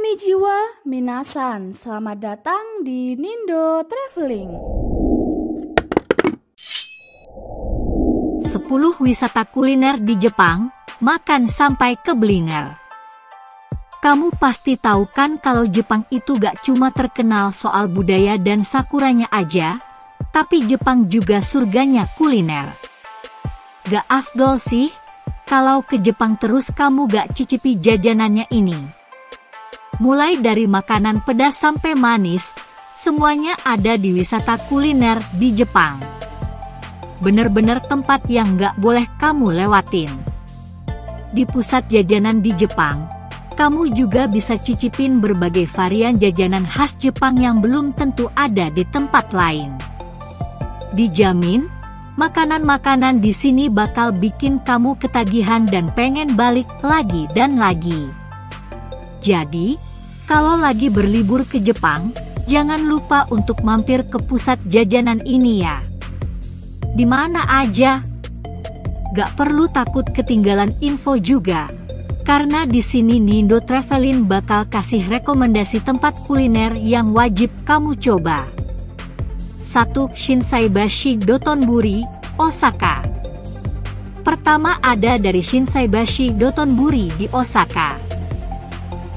Konnichiwa, minasan. Selamat datang di Nindo Traveling. 10 wisata kuliner di Jepang, makan sampai keblinger. Kamu pasti tahu kan kalau Jepang itu gak cuma terkenal soal budaya dan sakuranya aja, tapi Jepang juga surganya kuliner. Gak afdol sih, kalau ke Jepang terus kamu gak cicipi jajanannya ini. Mulai dari makanan pedas sampai manis, semuanya ada di wisata kuliner di Jepang. Bener-bener tempat yang gak boleh kamu lewatin. Di pusat jajanan di Jepang, kamu juga bisa cicipin berbagai varian jajanan khas Jepang yang belum tentu ada di tempat lain. Dijamin, makanan-makanan di sini bakal bikin kamu ketagihan dan pengen balik lagi dan lagi. Jadi, kalau lagi berlibur ke Jepang, jangan lupa untuk mampir ke pusat jajanan ini ya. Di mana aja? Gak perlu takut ketinggalan info juga, karena di sini Nindo Traveling bakal kasih rekomendasi tempat kuliner yang wajib kamu coba. 1. Shinsaibashi Dotonbori, Osaka. Pertama ada dari Shinsaibashi Dotonbori di Osaka.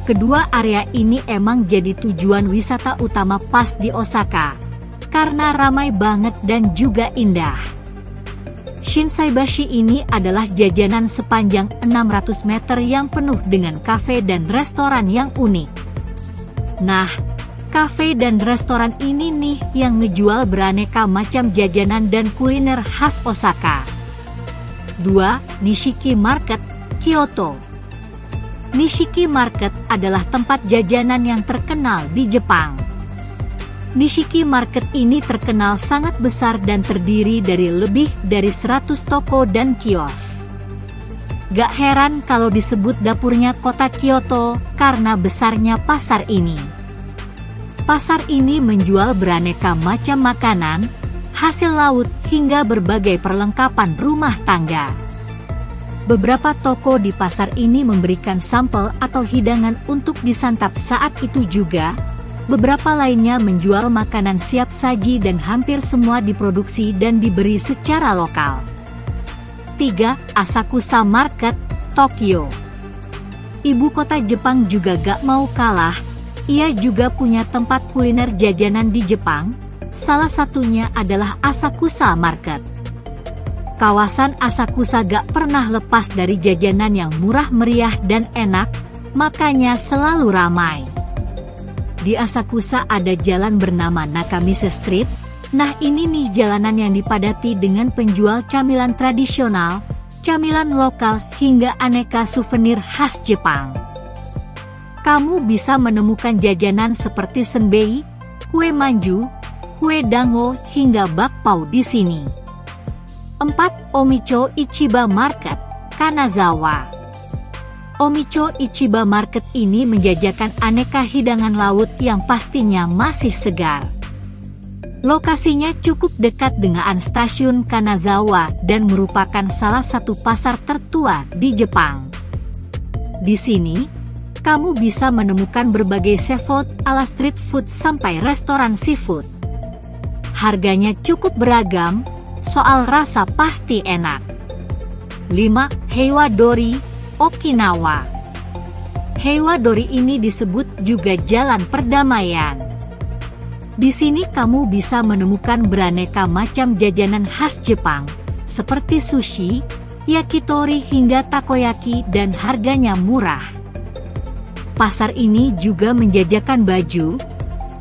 Kedua area ini emang jadi tujuan wisata utama pas di Osaka, karena ramai banget dan juga indah. Shinsaibashi ini adalah jajanan sepanjang 600 meter yang penuh dengan kafe dan restoran yang unik. Nah, kafe dan restoran ini nih yang ngejual beraneka macam jajanan dan kuliner khas Osaka. 2. Nishiki Market, Kyoto. Nishiki Market adalah tempat jajanan yang terkenal di Jepang. Nishiki Market ini terkenal sangat besar dan terdiri dari lebih dari 100 toko dan kios. Gak heran kalau disebut dapurnya kota Kyoto karena besarnya pasar ini. Pasar ini menjual beraneka macam makanan, hasil laut hingga berbagai perlengkapan rumah tangga. Beberapa toko di pasar ini memberikan sampel atau hidangan untuk disantap saat itu juga. Beberapa lainnya menjual makanan siap saji dan hampir semua diproduksi dan diberi secara lokal. 3. Asakusa Market, Tokyo. Ibu kota Jepang juga gak mau kalah. Ia juga punya tempat kuliner jajanan di Jepang. Salah satunya adalah Asakusa Market. Kawasan Asakusa gak pernah lepas dari jajanan yang murah meriah dan enak, makanya selalu ramai. Di Asakusa ada jalan bernama Nakamise Street. Nah ini nih jalanan yang dipadati dengan penjual camilan tradisional, camilan lokal hingga aneka souvenir khas Jepang. Kamu bisa menemukan jajanan seperti senbei, kue manju, kue dango hingga bakpao di sini. 4. Omicho Ichiba Market, Kanazawa. Omicho Ichiba Market ini menjajakan aneka hidangan laut yang pastinya masih segar. Lokasinya cukup dekat dengan stasiun Kanazawa dan merupakan salah satu pasar tertua di Jepang. Di sini, kamu bisa menemukan berbagai seafood ala street food sampai restoran seafood. Harganya cukup beragam, soal rasa pasti enak. 5. Heiwadori, Okinawa. Heiwadori ini disebut juga Jalan Perdamaian. Di sini kamu bisa menemukan beraneka macam jajanan khas Jepang, seperti sushi, yakitori hingga takoyaki dan harganya murah. Pasar ini juga menjajakan baju,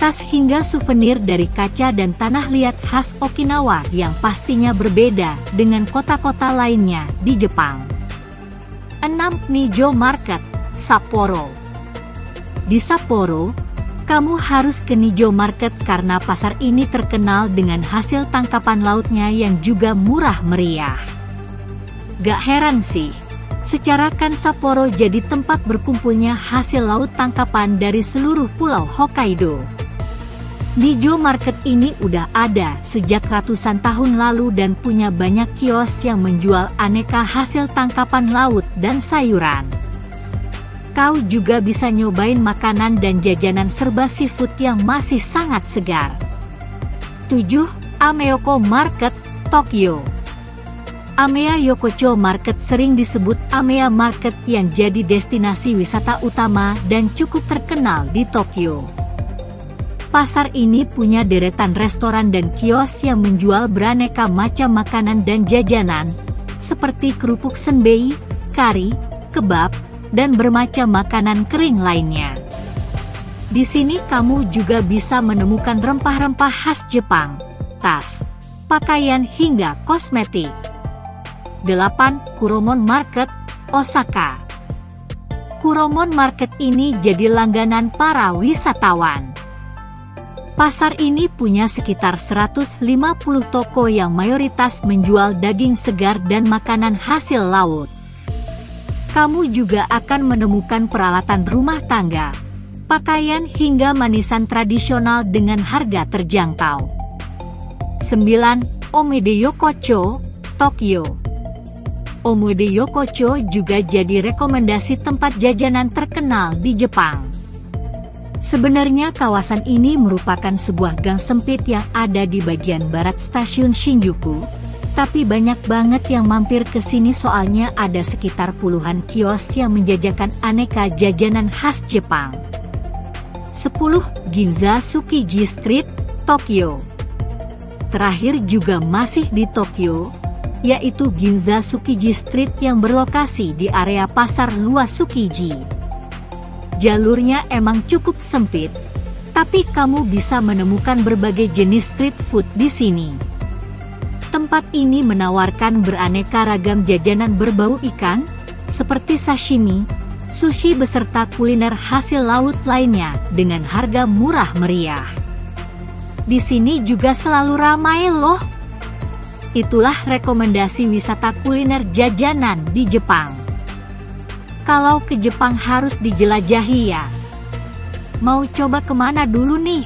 tas hingga souvenir dari kaca dan tanah liat khas Okinawa yang pastinya berbeda dengan kota-kota lainnya di Jepang. 6. Nijo Market, Sapporo. Di Sapporo, kamu harus ke Nijo Market karena pasar ini terkenal dengan hasil tangkapan lautnya yang juga murah meriah. Gak heran sih, secara kan Sapporo jadi tempat berkumpulnya hasil laut tangkapan dari seluruh pulau Hokkaido. Nijo Market ini udah ada sejak ratusan tahun lalu dan punya banyak kios yang menjual aneka hasil tangkapan laut dan sayuran. Kau juga bisa nyobain makanan dan jajanan serba seafood yang masih sangat segar. 7. Ameoko Market, Tokyo. Ameya Yokocho Market sering disebut Ameya Market yang jadi destinasi wisata utama dan cukup terkenal di Tokyo. Pasar ini punya deretan restoran dan kios yang menjual beraneka macam makanan dan jajanan, seperti kerupuk senbei, kari, kebab, dan bermacam makanan kering lainnya. Di sini kamu juga bisa menemukan rempah-rempah khas Jepang, tas, pakaian hingga kosmetik. 8. Kuromon Market, Osaka. Kuromon Market ini jadi langganan para wisatawan. Pasar ini punya sekitar 150 toko yang mayoritas menjual daging segar dan makanan hasil laut. Kamu juga akan menemukan peralatan rumah tangga, pakaian hingga manisan tradisional dengan harga terjangkau. 9. Omide Yokocho, Tokyo. Omide Yokocho juga jadi rekomendasi tempat jajanan terkenal di Jepang. Sebenarnya kawasan ini merupakan sebuah gang sempit yang ada di bagian barat stasiun Shinjuku, tapi banyak banget yang mampir ke sini soalnya ada sekitar puluhan kios yang menjajakan aneka jajanan khas Jepang. 10. Ginza Tsukiji Street, Tokyo. Terakhir juga masih di Tokyo, yaitu Ginza Tsukiji Street yang berlokasi di area pasar luas Tsukiji. Jalurnya emang cukup sempit, tapi kamu bisa menemukan berbagai jenis street food di sini. Tempat ini menawarkan beraneka ragam jajanan berbau ikan, seperti sashimi, sushi beserta kuliner hasil laut lainnya dengan harga murah meriah. Di sini juga selalu ramai loh. Itulah rekomendasi wisata kuliner jajanan di Jepang. Kalau ke Jepang harus dijelajahi ya. Mau coba kemana dulu nih?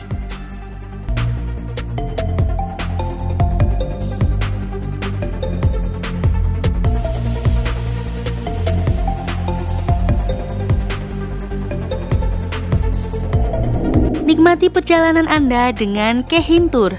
Nikmati perjalanan Anda dengan Keihin Tour,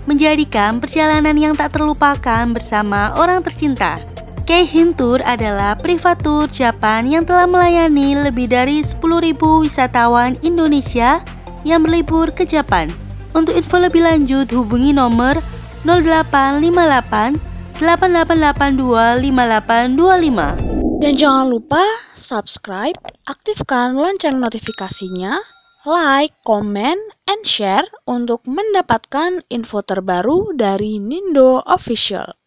menjadikan perjalanan yang tak terlupakan bersama orang tercinta. Keihin Tour adalah privat tour Jepang yang telah melayani lebih dari 10.000 wisatawan Indonesia yang berlibur ke Jepang. Untuk info lebih lanjut hubungi nomor 0858 8882 5825. Dan jangan lupa subscribe, aktifkan lonceng notifikasinya, like, comment, and share untuk mendapatkan info terbaru dari Nindo Official.